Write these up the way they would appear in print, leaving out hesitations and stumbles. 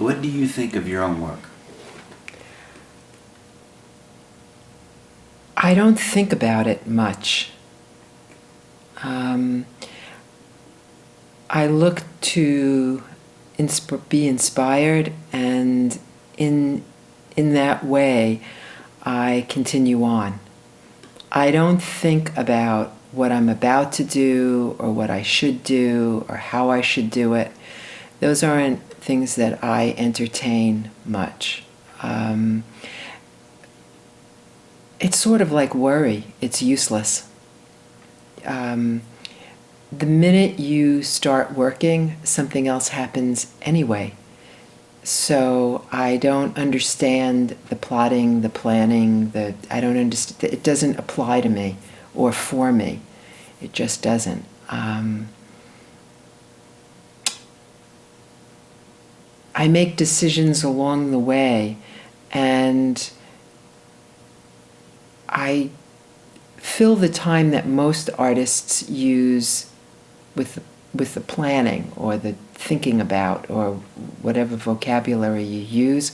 What do you think of your own work? I don't think about it much. I look to be inspired, and in that way, I continue on. I don't think about what I'm about to do or what I should do or how I should do it. Those aren't things that I entertain much. It's sort of like worry. It's useless. The minute you start working, something else happens anyway. So I don't understand the plotting, the planning, I don't understand. It doesn't apply to me or for me. It just doesn't. I make decisions along the way, and I fill the time that most artists use with the planning or the thinking about or whatever vocabulary you use.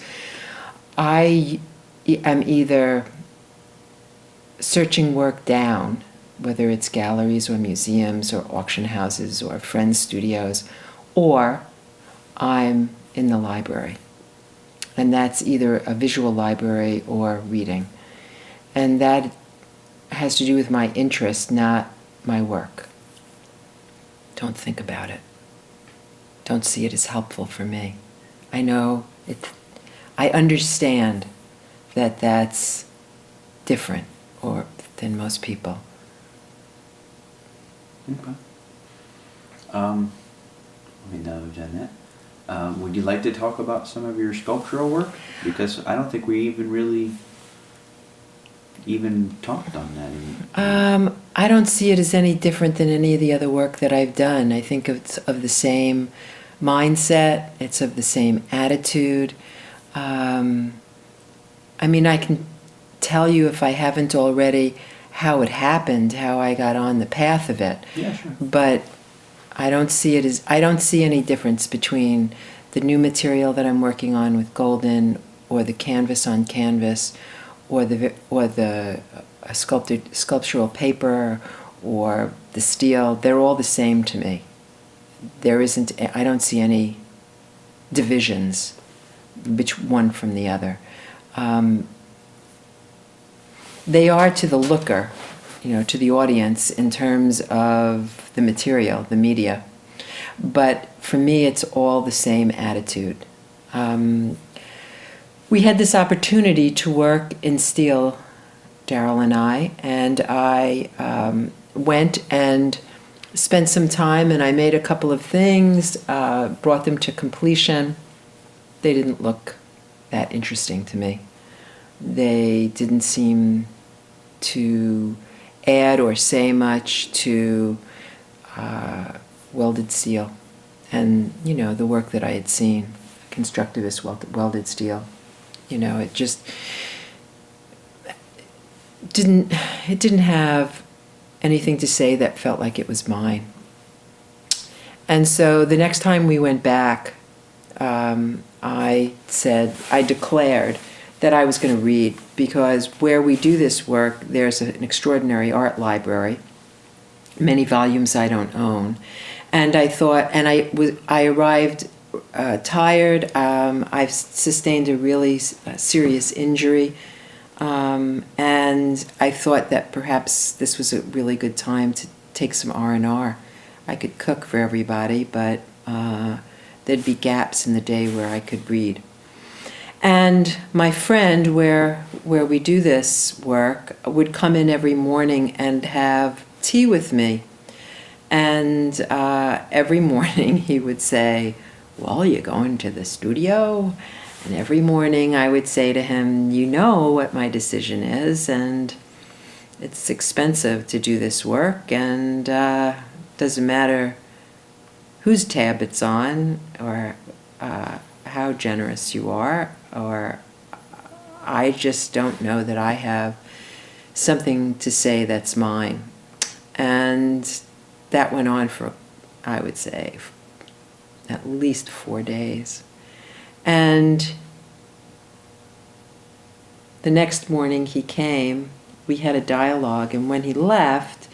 I am either searching work down, whether it's galleries or museums or auction houses or friends' studios, or I'm in the library. And that's either a visual library or reading. And that has to do with my interest, not my work. Don't think about it. Don't see it as helpful for me. I know it. I understand that that's different than most people. Okay. Let me know, Jeanette. Would you like to talk about some of your sculptural work? Because I don't think we even talked on that. I don't see it as any different than any of the other work that I've done. I think it's of the same mindset. It's of the same attitude. I mean, I can tell you, if I haven't already, how it happened, how I got on the path of it. Yeah, sure. But I don't see any difference between the new material that I'm working on with Golden, or the canvas on canvas, or the sculptural paper, or the steel. They're all the same to me. I don't see any divisions one from the other. They are to the looker, to the audience, in terms of the material, the media. But for me, it's all the same attitude. We had this opportunity to work in steel, Daryl and I went and spent some time, and I made a couple of things, brought them to completion. They didn't look that interesting to me. They didn't seem to add or say much to welded steel and, the work that I had seen, constructivist welded steel. It just didn't have anything to say that felt like it was mine. And so the next time we went back, I declared that I was going to read, because where we do this work, there's an extraordinary art library, many volumes I don't own. And I thought, and I arrived tired. I've sustained a really serious injury. And I thought that perhaps this was a really good time to take some R&R. I could cook for everybody, but there'd be gaps in the day where I could read. And my friend, where we do this work, would come in every morning and have tea with me. And every morning he would say, "Well, you going to the studio?" And every morning I would say to him, "You know what my decision is, and it's expensive to do this work, and doesn't matter whose tab it's on, or how generous you are, or I just don't know that I have something to say that's mine." And that went on for, I would say, at least 4 days. And the next morning he came, we had a dialogue, and when he left,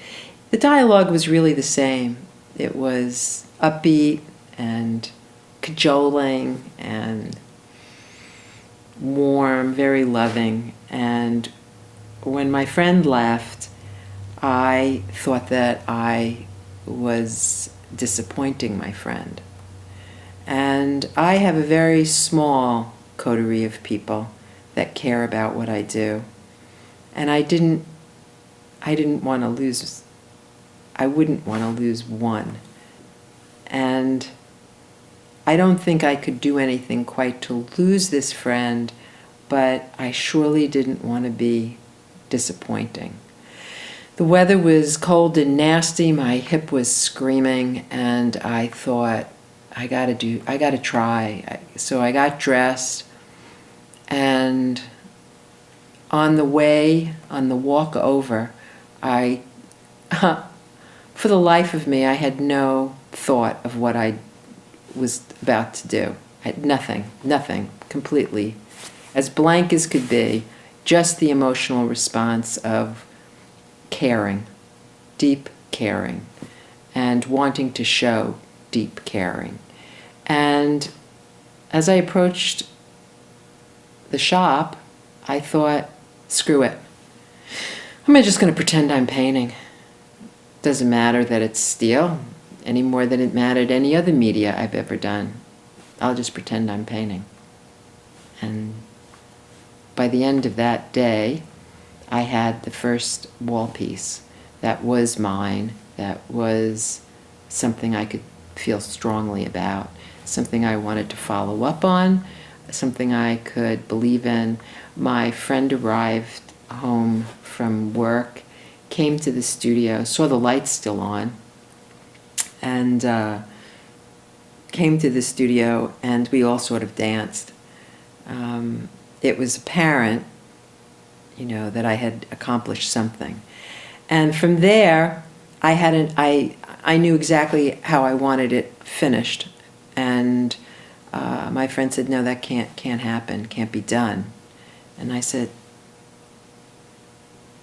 the dialogue was really the same. It was upbeat and cajoling and warm, very loving. And when my friend left, I thought that I was disappointing my friend. And I have a very small coterie of people that care about what I do. And I wouldn't want to lose one. And I don't think I could do anything quite to lose this friend, but I surely didn't want to be disappointing. The weather was cold and nasty, my hip was screaming, and I thought, I gotta try. So I got dressed, and on the walk over, for the life of me, I had no thought of what I was about to do. I had nothing, completely. As blank as could be, just the emotional response of caring, deep caring, and wanting to show deep caring. And as I approached the shop, I thought, screw it. I'm just going to pretend I'm painting. Doesn't matter that it's steel any more than it mattered any other media I've ever done. I'll just pretend I'm painting. And by the end of that day, I had the first wall piece that was mine, that was something I could feel strongly about, something I wanted to follow up on, something I could believe in. My friend arrived home from work, came to the studio, saw the lights still on, and came to the studio, and we all sort of danced. It was apparent, that I had accomplished something. And from there, I knew exactly how I wanted it finished. And my friend said, no, that can't happen, can't be done. And I said,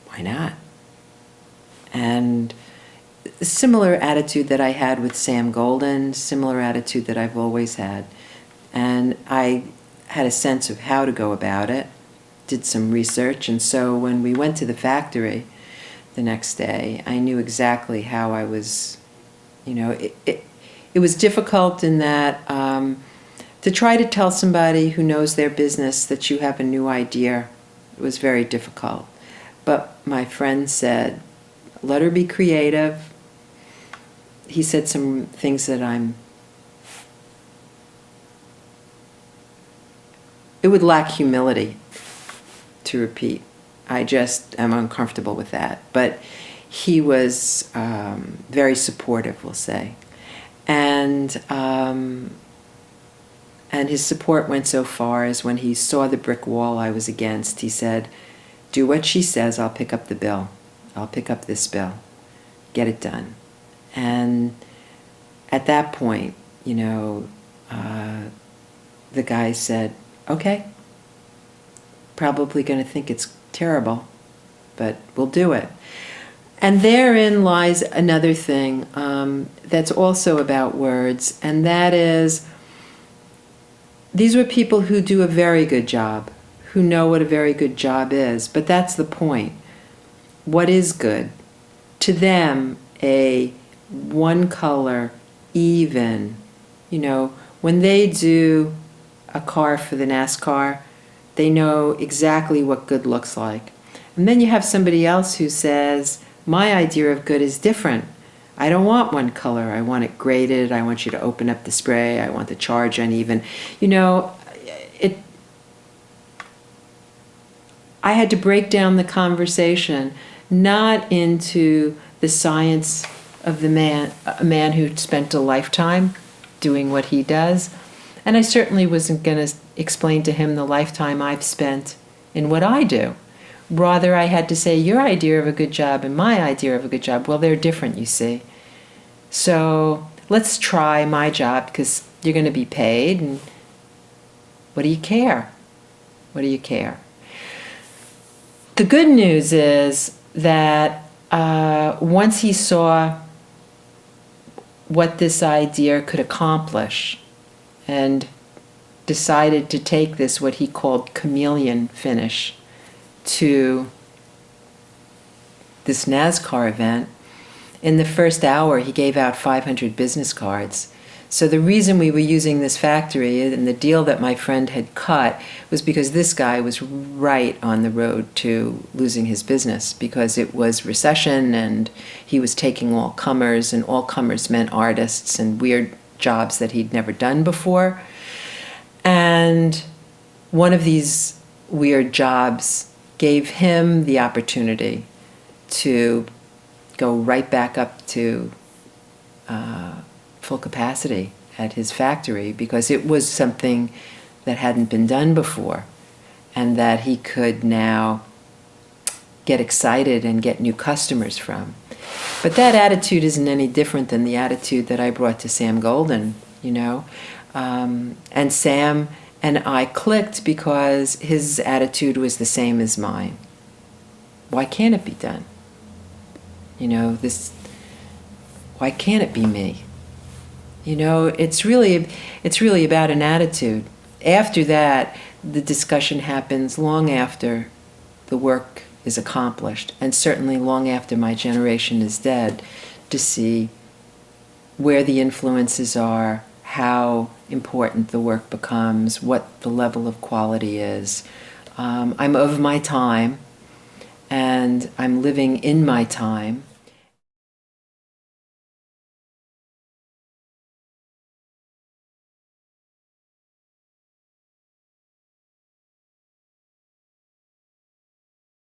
why not? And a similar attitude that I had with Sam Golden, similar attitude that I've always had. And I had a sense of how to go about it, did some research, and so when we went to the factory the next day, I knew exactly how I was, it was difficult in that to try to tell somebody who knows their business that you have a new idea, it was very difficult. But my friend said, let her be creative. He said some things that it would lack humility to repeat. I just am uncomfortable with that. But he was very supportive, we'll say. And his support went so far as when he saw the brick wall I was against, he said, do what she says, I'll pick up the bill. I'll pick up this bill. Get it done. And at that point, the guy said, okay, probably going to think it's terrible, but we'll do it. And therein lies another thing that's also about words, and that is, these were people who do a very good job, who know what a very good job is, but that's the point. What is good? To them, a one color, even, when they do a car for the NASCAR, they know exactly what good looks like. And then you have somebody else who says, my idea of good is different. I don't want one color. I want it graded. I want you to open up the spray. I want the charge uneven. I had to break down the conversation, not into the science of a man who spent a lifetime doing what he does. And I certainly wasn't going to explain to him the lifetime I've spent in what I do. Rather, I had to say, your idea of a good job and my idea of a good job, well, they're different, you see. So let's try my job because you're going to be paid. And What do you care? What do you care? The good news is that once he saw what this idea could accomplish and decided to take this, what he called chameleon finish, to this NASCAR event, in the first hour he gave out 500 business cards. So the reason we were using this factory and the deal that my friend had cut was because this guy was right on the road to losing his business, because it was recession and he was taking all comers, and all comers meant artists and weird jobs that he'd never done before. And one of these weird jobs gave him the opportunity to go right back up to full capacity at his factory, because it was something that hadn't been done before, and that he could now get excited and get new customers from. But that attitude isn't any different than the attitude that I brought to Sam Golden, you know. And Sam and I clicked because his attitude was the same as mine. Why can't it be done? You know, why can't it be me? You know, it's really about an attitude. After that, the discussion happens long after the work is accomplished, and certainly long after my generation is dead, to see where the influences are, how important the work becomes, what the level of quality is. I'm of my time, and I'm living in my time.